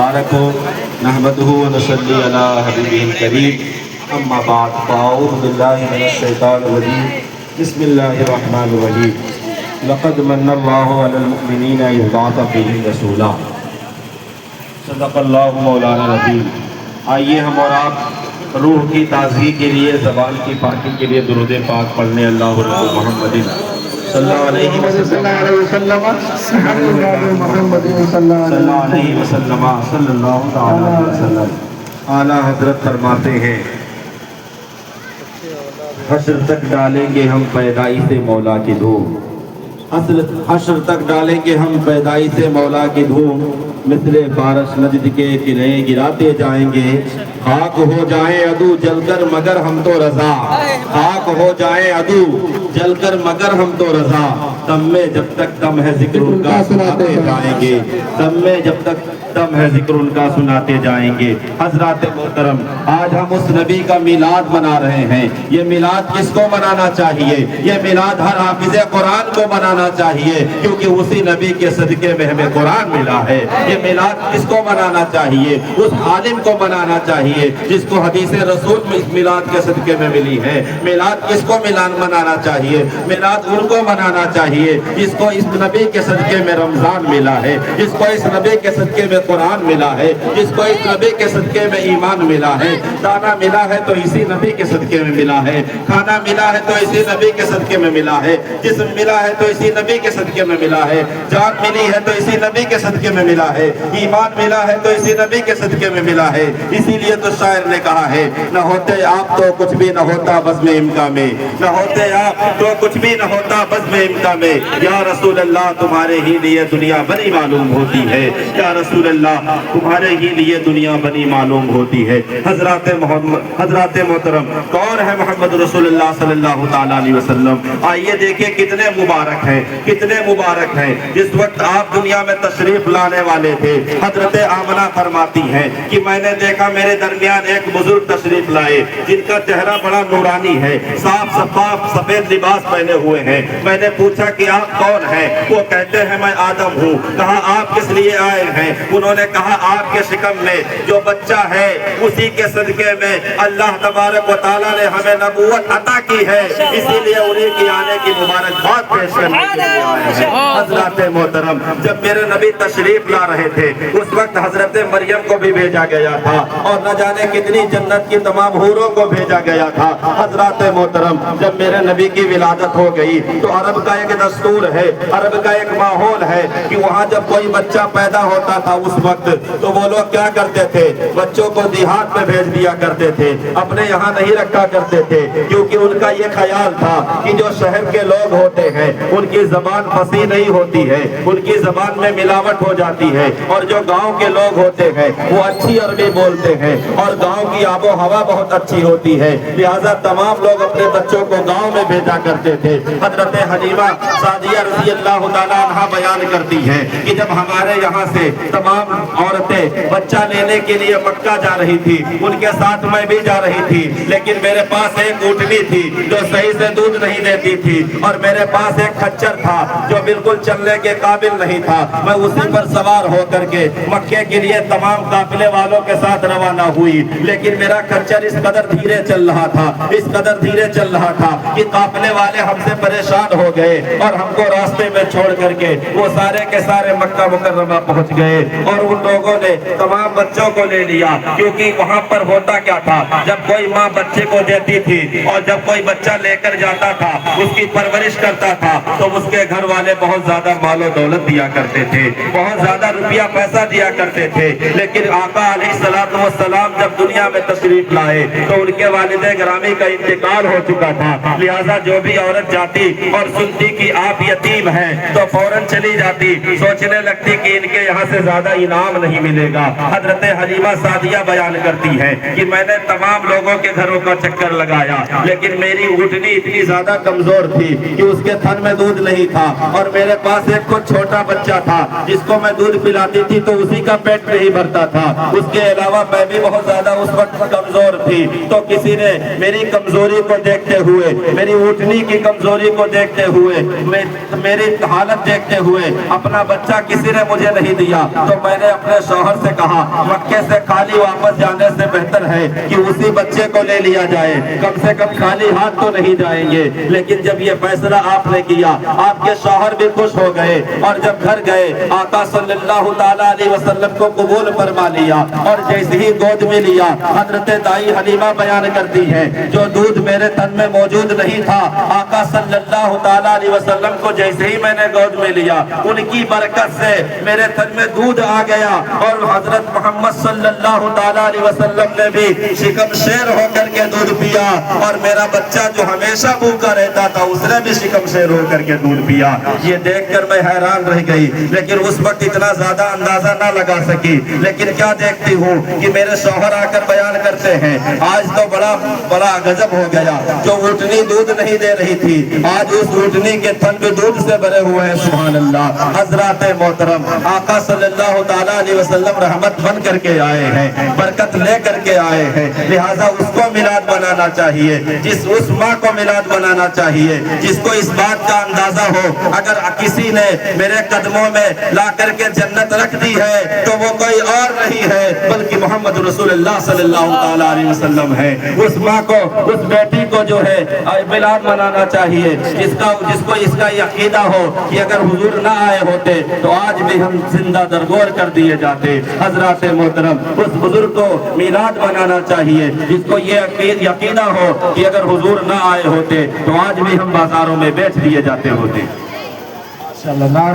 मुबारक हो। नहमदुहु व नसल्ली अला हबीबिहिल करीम, अम्मा बाद, फ़अऊज़ु बिल्लाहि मिनश शैतानिर रजीम, बिस्मिल्लाहिर रहमानिर रहीम। लक़द मन्नल्लाहु अलल मुअमिनीना इज़ बअसा फ़ीहिम रसूला। सदक़ल्लाहु मौलाना अज़ीम। आइए हम और आप रूह की ताज़गी के लिए, ज़बान की पाकी के लिए दुरूद पाक पढ़ने अल्लाहु मुहम्मदिन सल्लल्लाहु अलैहि वसल्लम सल्लल्लाहु तआला अलैहि वसल्लम। आला हज़रत फरमाते हैं, हश्र तक डालेंगे हम पैदाई से मौला की धूम, हश्र तक डालेंगे हम पैदाई से मौला की धूम, मिसले बारिश नजद के किले गिराते जाएंगे। खाक हो जाए अदू जलकर मगर हम तो रजा, खाक हो जाए अदू जलकर मगर हम तो रजा, दम में जब तक दम है जिक्र उनका सुनाते जाएंगे, दम में जब तक दम है जिक्र उनका सुनाते जाएंगे। हजरात मोहतरम, आज हम उस नबी का मिलाद मना रहे हैं। ये मिलाद किसको मनाना चाहिए? ये मिलाद हर हाफिज़े कुरान को मनाना चाहिए, क्योंकि उसी नबी के सदके में हमें कुरान मिला है। ये मिलाद किसको मनाना चाहिए? उस आलिम को मनाना चाहिए जिसको हदीसे रसूल में इस मिलाद के सदके में मिली है। मिलाद किसको मनाना चाहिए? मिलाद उनको मनाना चाहिए जिसको इस नबी के सदके में रमजान मिला है, जिसको इस नबी के सदके में कुरान मिला है, जिसको इस नबी के सदके में ईमान मिला है। दाना मिला है तो इसी नबी के सदके में मिला है, खाना मिला है तो इसी नबी के सदके में मिला है, जिस्म मिला है तो इसी नबी के सदके में मिला है, जान मिली है तो इसी नबी के सदके में मिला है, ईमान मिला है तो इसी नबी के सदके में मिला है। इसीलिए तो शायर ने कहा है, न होते आप तो कुछ भी न होता बज़्म इम्का में, न होते आप तो कुछ भी न होता बज़्म इम्का में। या रसूल अल्लाह तुम्हारे ही लिए दुनिया बनी मालूम होती है, या रसूल अल्लाह तुम्हारे ही लिए दुनिया बनी मालूम होती है। हजरात मोहतरम, कौन है मोहम्मद रसूलुल्लाह सल्लल्लाहु ताला अलैहि वसल्लम? आइए देखिए कितने मुबारक हैं, कितने मुबारक हैं। जिस वक्त आप दुनिया में तशरीफ लाने वाले थे, हजरत आमना फरमाती हैं कि मैंने देखा मेरे दरमियान एक बुजुर्ग तशरीफ लाए जिनका चेहरा बड़ा नूरानी है, साफ सफाफ सफेद लिबास पहने हुए हैं। मैंने पूछा कि आप कौन हैं? वो कहते हैं मैं आदम हूँ। कहा आप किस लिए आए हैं? उन्होंने कहा आपके शिकम में जो बच्चा है उसी के सदके में अल्लाह तबारक व तआला ने हमें नबूवत अता की है, इसीलिए उन्हीं की आने की मुबारकबाद पेश करने के लिए आए हैं। हजरत मोहतरम, जब मेरे नबी तशरीफ ला रहे थे उस वक्त हजरत मरियम को भी भेजा गया था और न जाने कितनी जन्नत की तमाम हूरों को भेजा गया था। हजरत मोहतरम, जब मेरे नबी की विलादत हो गई तो अरब का एक दस्तूर है, अरब का एक माहौल है कि वहाँ जब कोई बच्चा पैदा होता था उस वक्त तो वो लोग क्या करते थे? बच्चों को देहात में भेज दिया करते थे, अपने यहाँ नहीं रखा करते थे, क्योंकि उनका ये ख्याल था कि जो शहर के लोग होते हैं उनकी जबान फसी नहीं होती है, उनकी जबान में मिलावट हो जाती है, और जो गांव के लोग होते हैं वो अच्छी अरबी बोलते हैं और गांव की आबो हवा बहुत अच्छी होती है, लिहाजा तमाम लोग अपने बच्चों को गांव में भेजा करते थे। हजरत हलीमा सादिया रज़ी अल्लाह तआला अन्हा बयान करती है कि जब हमारे यहाँ से तमाम औरतें बच्चा लेने के लिए मक्का जा रही थी, उनके साथ मैं भी जा रही थी, लेकिन मेरे पास एक ऊँटनी थी जो सही से दूध नहीं देती थी और मेरे पास एक खच्चर था जो बिल्कुल चलने के काबिल नहीं था। मैं उसी पर सवार होकर के मक्के के लिए तमाम काफिले वालों के साथ रवाना हुई, लेकिन मेरा खच्चर इस कदर धीरे चल रहा था, इस कदर धीरे चल रहा था कि काफिले वाले हमसे परेशान हो गए और हमको रास्ते में छोड़ करके वो सारे के सारे मक्का मुकर्रमा पहुंच गए। और उन लोगों ने तमाम बच्चों को ले लिया, क्योंकि वहां पर होता क्या था, जब कोई माँ बच्चे को देती थी और जब कोई बच्चा लेकर जाता था उसकी परवरिश करता था तो उसके घर वाले बहुत ज्यादा मालो दौलत दिया करते थे, बहुत ज्यादा रुपया पैसा दिया करते थे। लेकिन आका अलैहिस्सलातु वस्सलाम जब दुनिया में तशरीफ लाए तो उनके वालिदे गिरामी का इंतकाल हो चुका था, लिहाजा जो भी औरत जाती और सुनती कि आप यतीम हैं तो फौरन चली जाती, सोचने लगती कि इनके यहाँ से ज्यादा इनाम नहीं मिलेगा। हजरत हलीमा सादिया बयान करती है कि मैंने तमाम लोगों के घरों का चक्कर लगाया, लेकिन मेरी ऊँटनी इतनी ज्यादा कमजोर थी कि उसके थन में दूध नहीं था और मेरे पास एक कुछ छोटा बच्चा था जिसको मैं दूध पिलाती थी तो उसी का पेट नहीं भरता था। उसके अलावा मैं भी बहुत ज्यादा उस वक्त कमजोर थी, तो किसी ने मेरी कमजोरी को देखते हुए, मेरी ऊँटनी की कमजोरी को देखते हुए, मेरी हालत देखते हुए अपना बच्चा किसी ने मुझे नहीं दिया, तो میں نے اپنے شوہر سے کہا مکے سے خالی واپس جانے سے بہتر ہے کہ اسی بچے کو لے لیا جائے، کم سے کم خالی ہاتھ تو نہیں جائیں گے۔ لیکن جب یہ فیصلہ آپ نے کیا، آپ کے شوہر بھی خوش ہو گئے، اور جب گھر گئے آقا صلی اللہ تعالیٰ علیہ وسلم کو قبول فرما لیا، اور جیسے ہی گود میں لیا، حضرت دائی حلیمہ بیان کرتی ہے جو دودھ میرے تن میں موجود نہیں تھا، آقا صلی اللہ تعالیٰ علیہ وسلم کو جیسے ہی میں نے گود میں لیا، ان کی برکت سے میرے تن میں دودھ آ گیا، اور حضرت محمد صلی اللہ تعالیٰ علیہ وسلم نے بھی شکم شیر ہو کر کے دودھ پیا، اور میرا بچہ جو ہمیشہ بھوکا رہتا تھا اس نے بھی شکم شیر ہو کر کے دودھ پیا۔ یہ دیکھ کر میں حیران رہ گئی، لیکن اس وقت اتنا زیادہ اندازہ نہ لگا سکی۔ لیکن کیا دیکھتی ہوں کہ میرے شوہر آ کر بیان کرتے ہیں آج تو بڑا غضب ہو گیا، جو اونٹنی دودھ نہیں دے رہی تھی آج اس اونٹنی کے تھن بھی دودھ سے بھرے ہوئے ہیں۔ سبحان اللہ۔ حضرات محترم، آقا صلی اللہ تعالیٰ علیہ وسلم رحمت بن کر کے آئے ہیں، برکت لے کر کے آئے ہیں، لہٰذا اس کو میلاد منانا چاہیے، اس ماں کو میلاد منانا چاہیے جس کو اس بات کا اندازہ ہو اگر کسی نے میرے قدموں میں لا کر کے جنت رکھ دی ہے تو وہ کوئی اور نہیں ہے بلکہ محمد رسول اللہ صلی اللہ تعالیٰ علیہ وسلم ہے۔ اس ماں کو، اس بیٹی کو جو ہے میلاد منانا چاہیے جس کو اس کا عقیدہ ہو کہ اگر حضور نہ آئے ہوتے تو آج بھی ہم زندہ درگور کر دیے جاتے۔ حضرات محترم، اس بزرگ کو میلاد منانا چاہیے جس کو یہ یقینہ ہو کہ اگر حضور نہ آئے ہوتے تو آج بھی ہم بازاروں میں بیچ دیے جاتے ہوتے۔